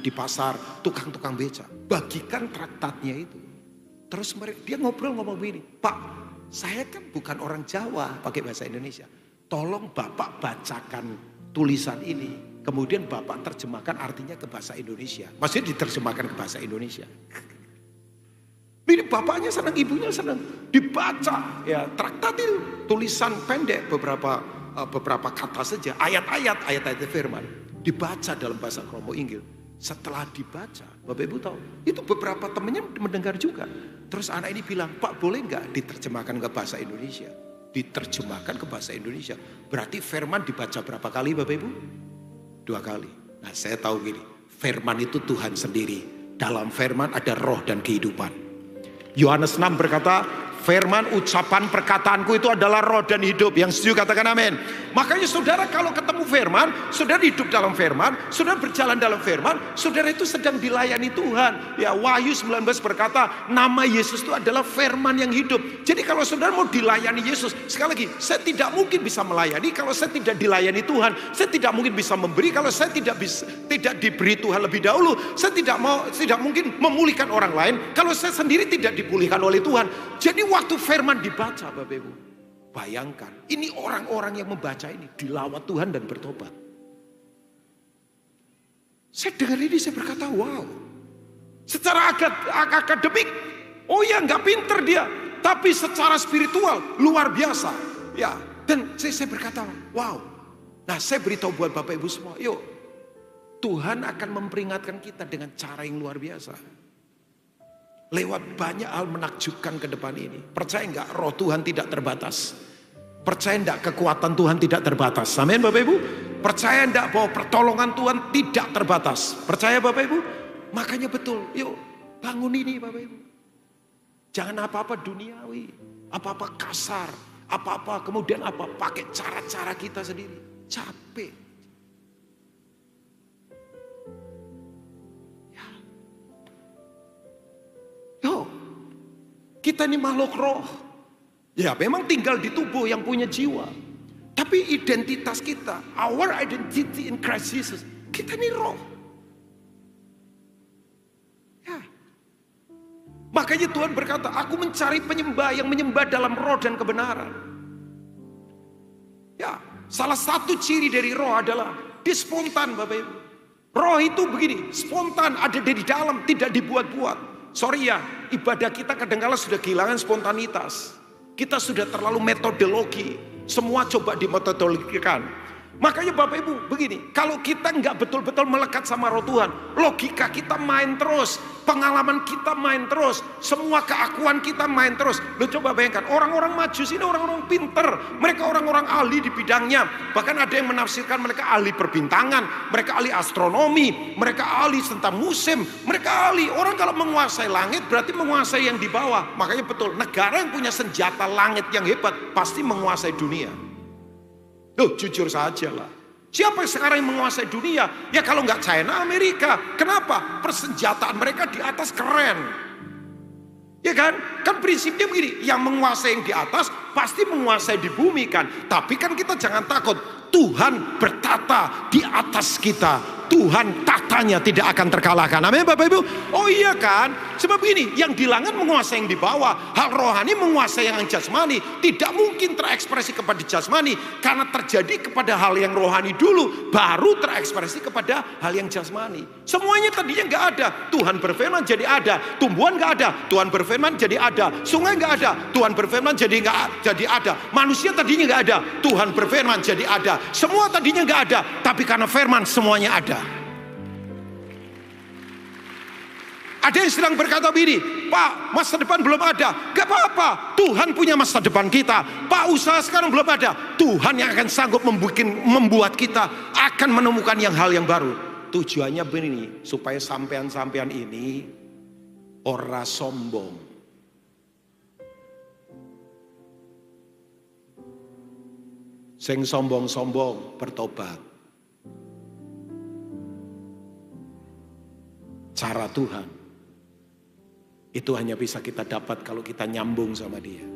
di pasar, tukang-tukang beca. Bagikan traktatnya itu. Terus dia ngomong begini, Pak, saya kan bukan orang Jawa pakai bahasa Indonesia. Tolong Bapak bacakan tulisan ini Kemudian bapak terjemahkan artinya ke bahasa Indonesia. Maksudnya diterjemahkan ke bahasa Indonesia. Ini bapaknya senang, ibunya senang. Dibaca ya traktat itu, tulisan pendek beberapa kata saja, ayat-ayat firman. Dibaca dalam bahasa Kromo Inggil. Setelah dibaca, Bapak Ibu tahu, itu beberapa temannya mendengar juga. Terus anak ini bilang, Pak boleh nggak diterjemahkan ke bahasa Indonesia? Diterjemahkan ke bahasa Indonesia. Berarti firman dibaca berapa kali Bapak Ibu? 2 kali. Nah saya tahu gini, firman itu Tuhan sendiri. Dalam firman ada roh dan kehidupan. Yohanes 6 berkata, firman ucapan perkataanku itu adalah roh dan hidup. Yang setuju katakan amin. Makanya saudara kalau ketemu firman, saudara hidup dalam firman, saudara berjalan dalam firman, saudara itu sedang dilayani Tuhan. Ya Wahyu 19 berkata, nama Yesus itu adalah firman yang hidup. Jadi kalau saudara mau dilayani Yesus, sekali lagi, saya tidak mungkin bisa melayani kalau saya tidak dilayani Tuhan. Saya tidak mungkin bisa memberi kalau saya tidak diberi Tuhan lebih dahulu. Saya tidak mungkin memulihkan orang lain kalau saya sendiri tidak dipulihkan oleh Tuhan. Jadi waktu firman dibaca Bapak Ibu, bayangkan ini orang-orang yang membaca ini dilawat Tuhan dan bertobat. Saya dengar ini saya berkata wow. Secara akademik, oh ya nggak pinter dia, tapi secara spiritual luar biasa. Ya, dan saya berkata wow. Nah saya beritahu buat Bapak Ibu semua, yuk Tuhan akan memperingatkan kita dengan cara yang luar biasa. Lewat banyak hal menakjubkan ke depan ini. Percaya enggak roh Tuhan tidak terbatas? Percaya enggak kekuatan Tuhan tidak terbatas? Amin Bapak Ibu? Percaya enggak bahwa pertolongan Tuhan tidak terbatas? Percaya Bapak Ibu? Makanya betul, yuk bangun ini Bapak Ibu. Jangan apa-apa duniawi, apa-apa kasar, apa-apa kemudian pakai cara-cara kita sendiri. Capek. Kita ini makhluk roh. Ya memang tinggal di tubuh yang punya jiwa. Tapi identitas kita, our identity in Christ Jesus, kita ini roh. Ya. Makanya Tuhan berkata, aku mencari penyembah yang menyembah dalam roh dan kebenaran. Ya, salah satu ciri dari roh adalah dia spontan Bapak Ibu. Roh itu begini, spontan, ada dari dalam, tidak dibuat-buat. Sorry ya, ibadah kita kadang-kala sudah kehilangan spontanitas. Kita sudah terlalu metodologi. Semua coba dimetodologikan. Makanya Bapak Ibu begini, kalau kita nggak betul-betul melekat sama roh Tuhan, logika kita main terus, pengalaman kita main terus, semua keakuan kita main terus. Lo coba bayangkan, orang-orang Majus ini orang-orang pinter, mereka orang-orang ahli di bidangnya. Bahkan ada yang menafsirkan mereka ahli perbintangan, mereka ahli astronomi, mereka ahli tentang musim, mereka ahli. Orang kalau menguasai langit berarti menguasai yang di bawah. Makanya betul, negara yang punya senjata langit yang hebat pasti menguasai dunia. Loh jujur saja lah. Siapa yang sekarang yang menguasai dunia? Ya kalau nggak China, Amerika. Kenapa? Persenjataan mereka di atas keren. Ya kan? Kan prinsipnya begini. Yang menguasai yang di atas pasti menguasai di bumi kan. Tapi kan kita jangan takut. Tuhan bertata di atas kita. Tuhan tatanya tidak akan terkalahkan. Amin Bapak Ibu. Oh iya kan? Sebab ini yang di langit menguasai yang di bawah. Hal rohani menguasai yang jasmani. Tidak mungkin terekspresi kepada jasmani. Karena terjadi kepada hal yang rohani dulu. Baru terekspresi kepada hal yang jasmani. Semuanya tadinya nggak ada. Tuhan berfirman jadi ada. Tumbuhan nggak ada. Tuhan berfirman jadi ada. Sungai nggak ada. Tuhan berfirman jadi ada. Manusia tadinya nggak ada. Tuhan berfirman jadi ada. Semua tadinya nggak ada. Tapi karena firman semuanya ada. Ada yang sedang berkata begini, Pak masa depan belum ada. Gak apa-apa, Tuhan punya masa depan kita. Pak usaha sekarang belum ada. Tuhan yang akan sanggup membuat kita akan menemukan hal yang baru. Tujuannya begini, supaya sampean-sampean ini ora sombong. Sing sombong-sombong bertobat. Cara Tuhan itu hanya bisa kita dapat kalau kita nyambung sama Dia.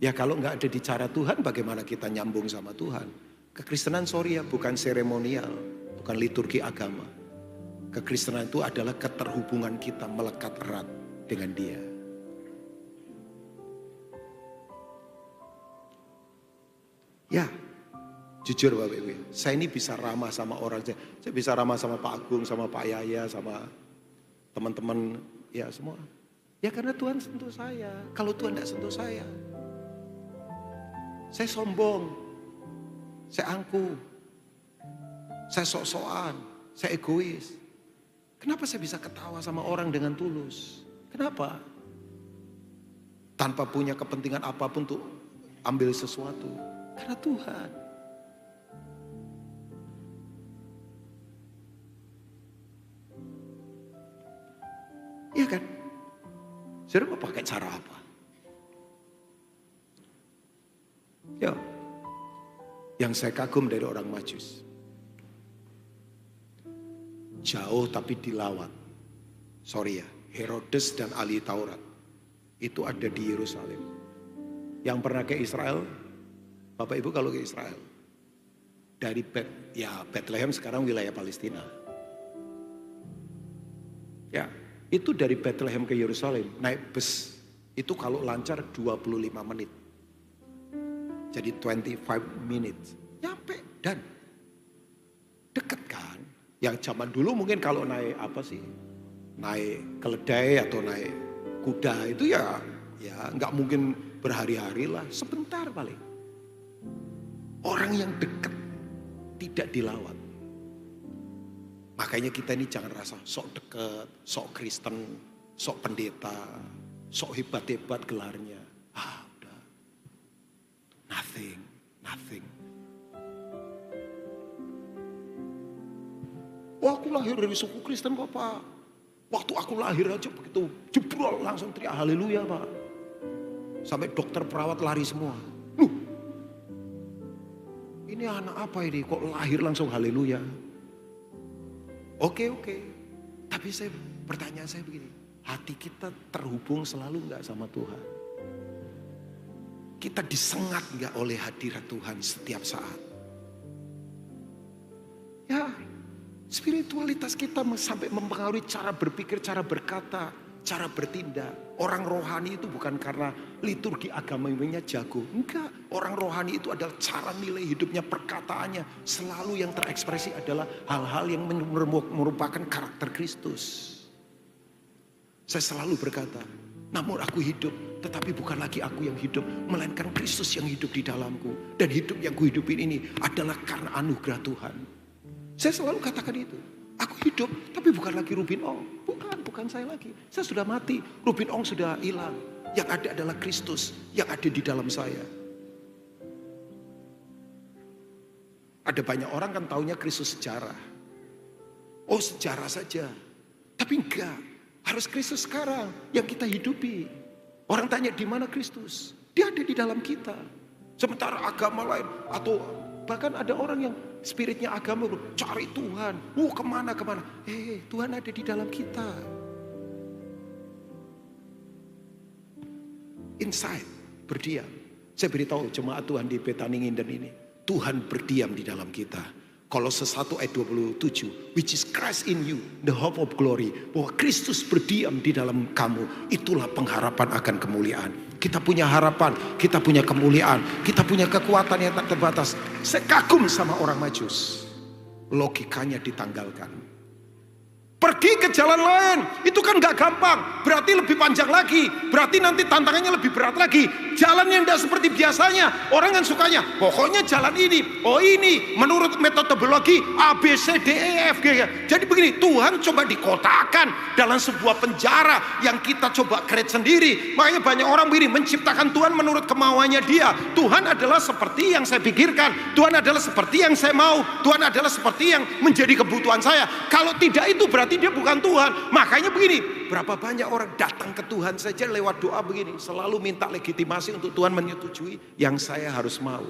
Ya kalau nggak ada di cara Tuhan, bagaimana kita nyambung sama Tuhan? Kekristenan sorry ya, bukan seremonial, bukan liturgi agama. Kekristenan itu adalah keterhubungan kita melekat erat dengan Dia. Ya, Jujur Bapak Ibu, saya ini bisa ramah sama orang. Saya bisa ramah sama Pak Agung, sama Pak Yaya, sama teman-teman ya semua. Ya karena Tuhan sentuh saya. Kalau Tuhan tidak sentuh saya sombong, saya angkuh, saya sok-sokan, saya egois. Kenapa saya bisa ketawa sama orang dengan tulus? Kenapa? Tanpa punya kepentingan apapun untuk ambil sesuatu. Karena Tuhan. Iya kan? Saudara mau pakai cara apa? Ya, yang saya kagum dari orang Majus. Jauh tapi dilawat. Sorry ya, Herodes dan ahli Taurat. Itu ada di Yerusalem. Yang pernah ke Israel, Bapak Ibu kalau ke Israel. Dari Bethlehem sekarang wilayah Palestina. Ya, itu dari Bethlehem ke Yerusalem naik bus. Itu kalau lancar 25 menit. Jadi 25 minutes. Nyampe dan deket kan. Yang zaman dulu mungkin kalau naik naik keledai atau naik kuda itu ya nggak mungkin berhari-hari lah. Sebentar paling. Orang yang dekat tidak dilawat. Makanya kita ini jangan rasa sok dekat, sok Kristen, sok pendeta, sok hebat-hebat gelarnya. Udah. Nothing. Wah, aku lahir dari suku Kristen kok Pak. Waktu aku lahir aja begitu jebrol langsung teriak haleluya Pak. Sampai dokter perawat lari semua. Ini anak apa ini kok lahir langsung haleluya. Oke. Tapi pertanyaan saya begini. Hati kita terhubung selalu enggak sama Tuhan? Kita disengat enggak oleh hadirat Tuhan setiap saat? Ya, spiritualitas kita sampai mempengaruhi cara berpikir, cara berkata, cara bertindak. Orang rohani itu bukan karena liturgi agamanya jago. Enggak, orang rohani itu adalah cara nilai hidupnya, perkataannya. Selalu yang terekspresi adalah hal-hal yang merupakan karakter Kristus. Saya selalu berkata, namun aku hidup, tetapi bukan lagi aku yang hidup, melainkan Kristus yang hidup di dalamku. Dan hidup yang kuhidupin ini adalah karena anugerah Tuhan. Saya selalu katakan itu. Aku hidup, tapi bukan lagi Rubin Ong. Bukan saya lagi. Saya sudah mati. Rubin Ong sudah hilang. Yang ada adalah Kristus yang ada di dalam saya. Ada banyak orang kan taunya Kristus sejarah. Oh, sejarah saja. Tapi enggak. Harus Kristus sekarang yang kita hidupi. Orang tanya di mana Kristus? Dia ada di dalam kita. Sementara agama lain atau bahkan ada orang yang spiritnya agama cari Tuhan. Kemana. Tuhan ada di dalam kita. Inside, berdiam. Saya beritahu jemaat Tuhan di Betani Nginden ini. Tuhan berdiam di dalam kita. Kolose 1 ayat 27. Which is Christ in you, the hope of glory. Bahwa Kristus berdiam di dalam kamu. Itulah pengharapan akan kemuliaan. Kita punya harapan, kita punya kemuliaan, kita punya kekuatan yang tak terbatas. Saya kagum sama orang Majus. Logikanya ditanggalkan. Pergi ke jalan lain, itu kan gak gampang. Berarti lebih panjang lagi. Berarti nanti tantangannya lebih berat lagi. Jalan yang tidak seperti biasanya. Orang kan sukanya, pokoknya jalan ini. Oh ini, menurut metodologi A, B, C, D, E, F, G. Jadi begini, Tuhan coba dikotakkan dalam sebuah penjara yang kita coba create sendiri. Makanya banyak orang begini, menciptakan Tuhan menurut kemauannya dia. Tuhan adalah seperti yang saya pikirkan. Tuhan adalah seperti yang saya mau. Tuhan adalah seperti yang menjadi kebutuhan saya. Kalau tidak itu berarti dia bukan Tuhan. Makanya begini, berapa banyak orang datang ke Tuhan saja lewat doa begini, selalu minta legitimasi untuk Tuhan menyetujui yang saya harus mau.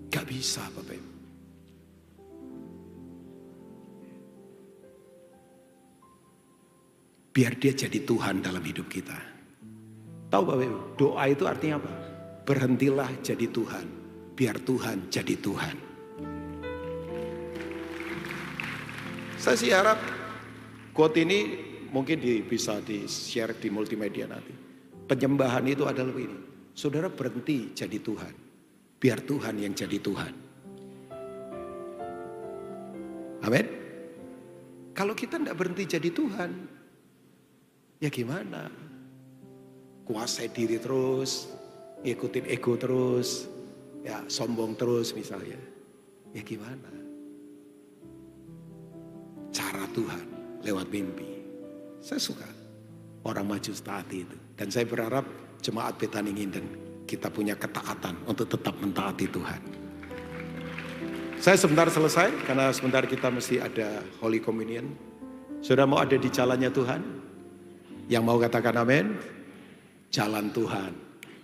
Gak bisa Bapak Ibu. Biar dia jadi Tuhan dalam hidup kita. Tahu Bapak Ibu, doa itu artinya apa? Berhentilah jadi Tuhan, biar Tuhan jadi Tuhan. Saya sih harap quote ini mungkin bisa di-share di multimedia nanti. Penyembahan itu adalah ini. Saudara berhenti jadi Tuhan. biar Tuhan yang jadi Tuhan. Amin. Kalau kita tidak berhenti jadi Tuhan, ya gimana? Kuasai diri terus, ngikutin ego terus, ya sombong terus misalnya. Ya gimana? Cara Tuhan lewat mimpi. Saya suka orang maju taati itu. Dan saya berharap jemaat Betani Nginden kita punya ketaatan untuk tetap mentaati Tuhan. Saya sebentar selesai karena sebentar kita mesti ada Holy Communion. Sudah mau ada di jalannya Tuhan? Yang mau katakan amin? Jalan Tuhan.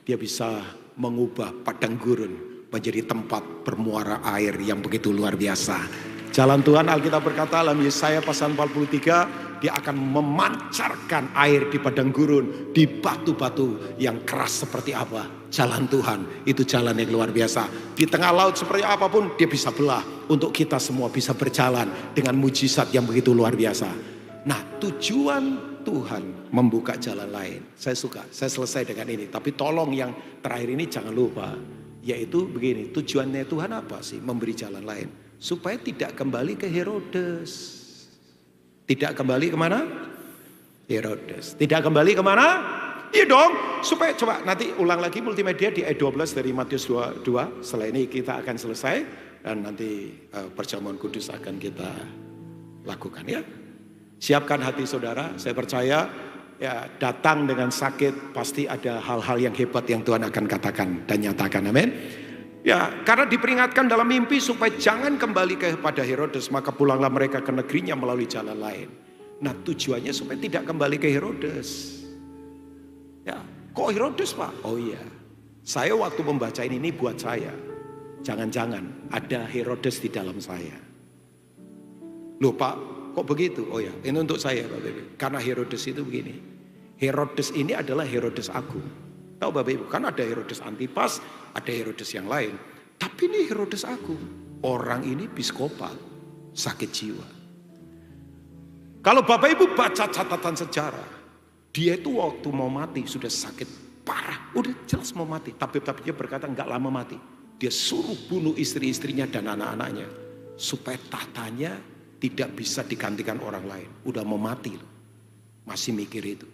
Dia bisa mengubah padang gurun menjadi tempat bermuara air yang begitu luar biasa. Jalan Tuhan, Alkitab berkata dalam Yesaya pasal 43, dia akan memancarkan air di padang gurun, di batu-batu yang keras seperti apa. Jalan Tuhan, itu jalan yang luar biasa. Di tengah laut seperti apapun, dia bisa belah. Untuk kita semua bisa berjalan dengan mujizat yang begitu luar biasa. Nah, tujuan Tuhan membuka jalan lain. Saya suka, saya selesai dengan ini. Tapi tolong yang terakhir ini jangan lupa. Yaitu begini, tujuannya Tuhan apa sih memberi jalan lain? Supaya tidak kembali ke Herodes. Tidak kembali kemana? Herodes. Tidak kembali kemana? Iya dong. Supaya coba nanti ulang lagi multimedia di ayat 12 dari Matius 22. Setelah ini kita akan selesai. Dan nanti perjamuan kudus akan kita lakukan ya. Siapkan hati saudara. Saya percaya ya datang dengan sakit pasti ada hal-hal yang hebat yang Tuhan akan katakan dan nyatakan. Amin. Ya, karena diperingatkan dalam mimpi supaya jangan kembali kepada Herodes, maka pulanglah mereka ke negerinya melalui jalan lain. Nah, tujuannya supaya tidak kembali ke Herodes. Ya, kok Herodes Pak? Oh iya, saya waktu membaca ini buat saya. Jangan-jangan ada Herodes di dalam saya. Loh Pak, kok begitu? Oh ya, ini untuk saya Bapak Ibu. Karena Herodes itu begini. Herodes ini adalah Herodes Agung. Tahu Bapak Ibu, kan ada Herodes Antipas, ada Herodes yang lain. Tapi ini Herodes Agung. Orang ini biskopal, sakit jiwa. Kalau Bapak Ibu baca catatan sejarah, dia itu waktu mau mati sudah sakit parah. Udah jelas mau mati. Tapi dia berkata enggak lama mati. Dia suruh bunuh istri-istrinya dan anak-anaknya. Supaya tahtanya tidak bisa digantikan orang lain. Udah mau mati loh. Masih mikir itu.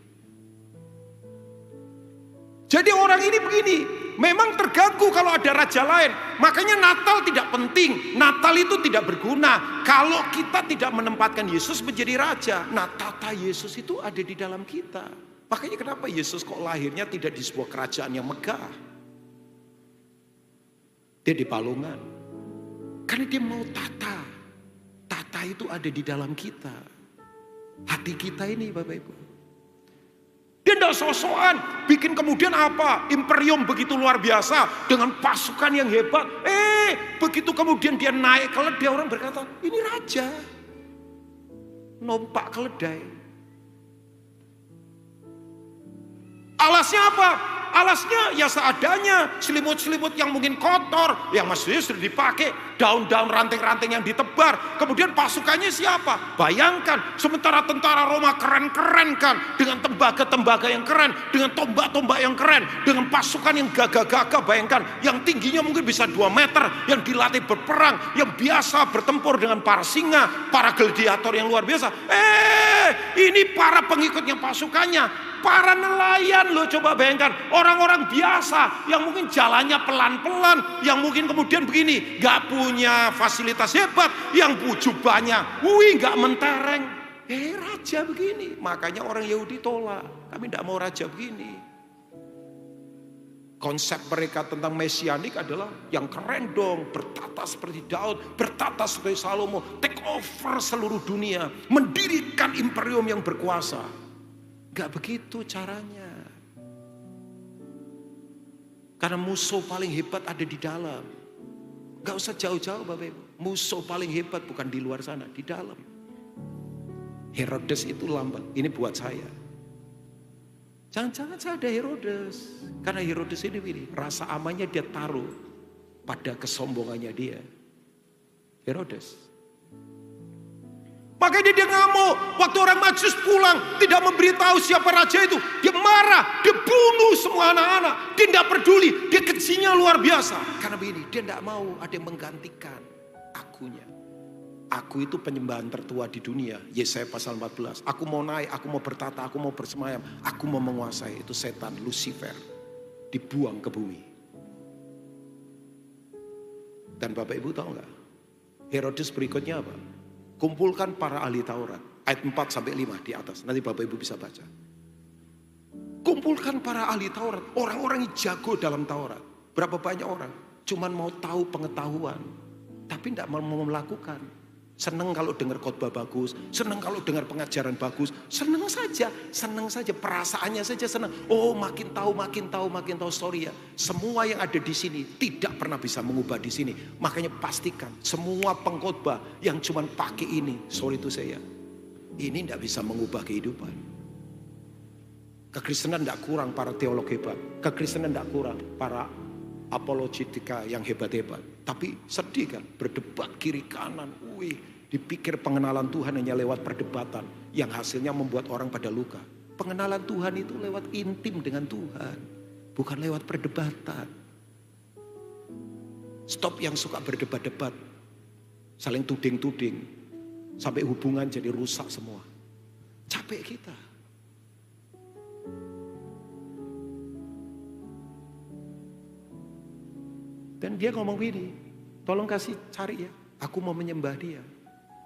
Jadi orang ini begini, memang terganggu kalau ada raja lain. Makanya Natal tidak penting, Natal itu tidak berguna kalau kita tidak menempatkan Yesus menjadi raja. Nah, tata Yesus itu ada di dalam kita. Makanya kenapa Yesus kok lahirnya tidak di sebuah kerajaan yang megah. Dia di palungan. Karena dia mau tata. Tata itu ada di dalam kita. Hati kita ini Bapak Ibu. Dia tidak sok-sokan, bikin kemudian apa? Imperium begitu luar biasa dengan pasukan yang hebat. Begitu kemudian dia naik keledai, orang berkata, ini raja. Nompak keledai. Alasnya apa? Alasnya ya seadanya, selimut-selimut yang mungkin kotor, yang maksudnya sudah dipakai, daun-daun ranting-ranting yang ditebar. Kemudian pasukannya siapa? Bayangkan, sementara tentara Roma keren-keren kan, dengan tembaga-tembaga yang keren, dengan tombak-tombak yang keren, dengan pasukan yang gagah-gagah. Bayangkan, yang tingginya mungkin bisa 2 meter, yang dilatih berperang, yang biasa bertempur dengan para singa, para gladiator yang luar biasa. Ini para pengikutnya pasukannya. Para nelayan loh, coba bayangkan, orang-orang biasa yang mungkin jalannya pelan-pelan, yang mungkin kemudian begini, gak punya fasilitas hebat, yang jubahnya, gak mentereng. Raja begini, makanya orang Yahudi tolak, kami gak mau raja begini. Konsep mereka tentang mesianik adalah yang keren dong, bertata seperti Daud, bertata seperti Salomo, take over seluruh dunia, mendirikan imperium yang berkuasa. Gak begitu caranya. Karena musuh paling hebat ada di dalam. Gak usah jauh-jauh Bapak Ibu. Musuh paling hebat bukan di luar sana, di dalam. Herodes itu lambat. Ini buat saya. Jangan-jangan saya ada Herodes. Karena Herodes ini rasa amannya dia taruh pada kesombongannya dia. Herodes. Makanya dia ngamuk. Waktu orang Majus pulang, tidak memberitahu siapa raja itu. Dia marah, dia bunuh semua anak-anak. Dia tidak peduli, dia kejinya luar biasa. Karena begini, dia tidak mau ada yang menggantikan akunya. Aku itu penyembahan tertua di dunia. Yesaya pasal 14. Aku mau naik, aku mau bertata, aku mau bersemayam. Aku mau menguasai. Itu setan, Lucifer. Dibuang ke bumi. Dan Bapak Ibu tahu nggak? Herodes berikutnya apa? Kumpulkan para ahli Taurat. Ayat 4-5 di atas. Nanti Bapak Ibu bisa baca. Kumpulkan para ahli Taurat. Orang-orang yang jago dalam Taurat. Berapa banyak orang? Cuman mau tahu pengetahuan. Tapi tidak mau melakukan. Senang kalau dengar khotbah bagus. Senang kalau dengar pengajaran bagus. Senang saja. Perasaannya saja senang. Oh makin tahu. Sorry ya. Semua yang ada di sini tidak pernah bisa mengubah di sini. Makanya pastikan semua pengkhotbah yang cuma pakai ini. Sorry itu saya. Ini tidak bisa mengubah kehidupan. Kekristenan tidak kurang para teolog hebat. Kekristenan tidak kurang para apologetika yang hebat-hebat. Tapi sedih kan, berdebat kiri kanan. Dipikir pengenalan Tuhan hanya lewat perdebatan. Yang hasilnya membuat orang pada luka. Pengenalan Tuhan itu lewat intim dengan Tuhan. Bukan lewat perdebatan. Stop yang suka berdebat-debat. Saling tuding-tuding. Sampai hubungan jadi rusak semua. Capek kita. Dan dia ngomong gini, tolong kasih cari ya, aku mau menyembah dia.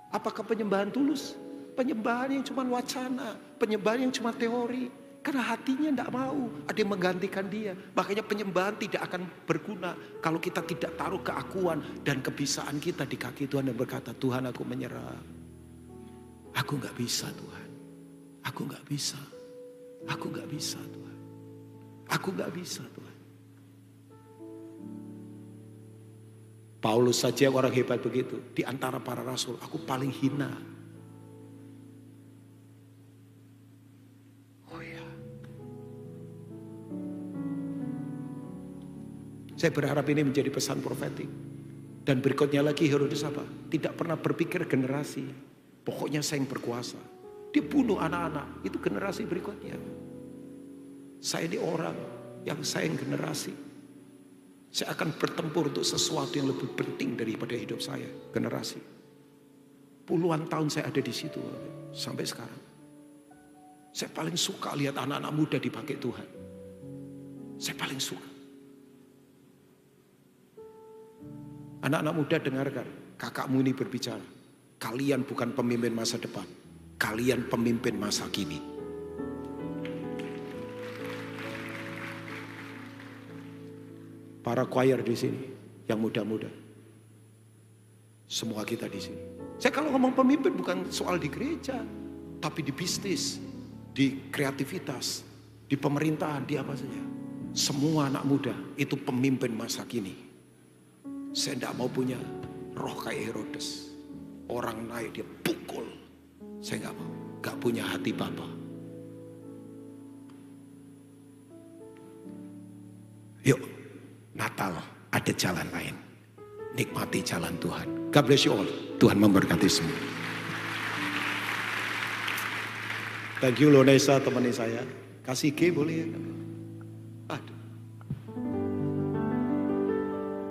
Apakah penyembahan tulus? Penyembahan yang cuma wacana, penyembahan yang cuma teori. Karena hatinya tidak mau, ada yang menggantikan dia. Makanya penyembahan tidak akan berguna kalau kita tidak taruh keakuan dan kebisaan kita di kaki Tuhan dan berkata, Tuhan aku menyerah. Aku gak bisa Tuhan, aku gak bisa. Aku gak bisa Tuhan, aku gak bisa Tuhan. Paulus saja orang hebat begitu. Di antara para rasul, aku paling hina. Oh ya. Saya berharap ini menjadi pesan profetik. Dan berikutnya lagi Herodes apa? Tidak pernah berpikir generasi. Pokoknya saya yang berkuasa. Dia bunuh anak-anak. Itu generasi berikutnya. Saya ini orang yang saya yang generasi. Saya akan bertempur untuk sesuatu yang lebih penting daripada hidup saya. Generasi. Puluhan tahun saya ada di situ. Sampai sekarang. Saya paling suka lihat anak-anak muda dipakai Tuhan. Saya paling suka. Anak-anak muda dengarkan. Kakakmu ini berbicara. Kalian bukan pemimpin masa depan. Kalian pemimpin masa kini. Para choir di sini, yang muda-muda. Semua kita di sini. Saya kalau ngomong pemimpin bukan soal di gereja. Tapi di bisnis, di kreativitas, di pemerintahan, di apa saja. Semua anak muda itu pemimpin masa kini. Saya tidak mau punya roh kayak Herodes. Orang naik dia pukul. Saya nggak mau. Gak punya hati Bapa. Yuk. Natal ada jalan lain. Nikmati jalan Tuhan. God bless you all. Tuhan memberkati semua. Thank you Lonesa teman saya. Kasih G boleh ya.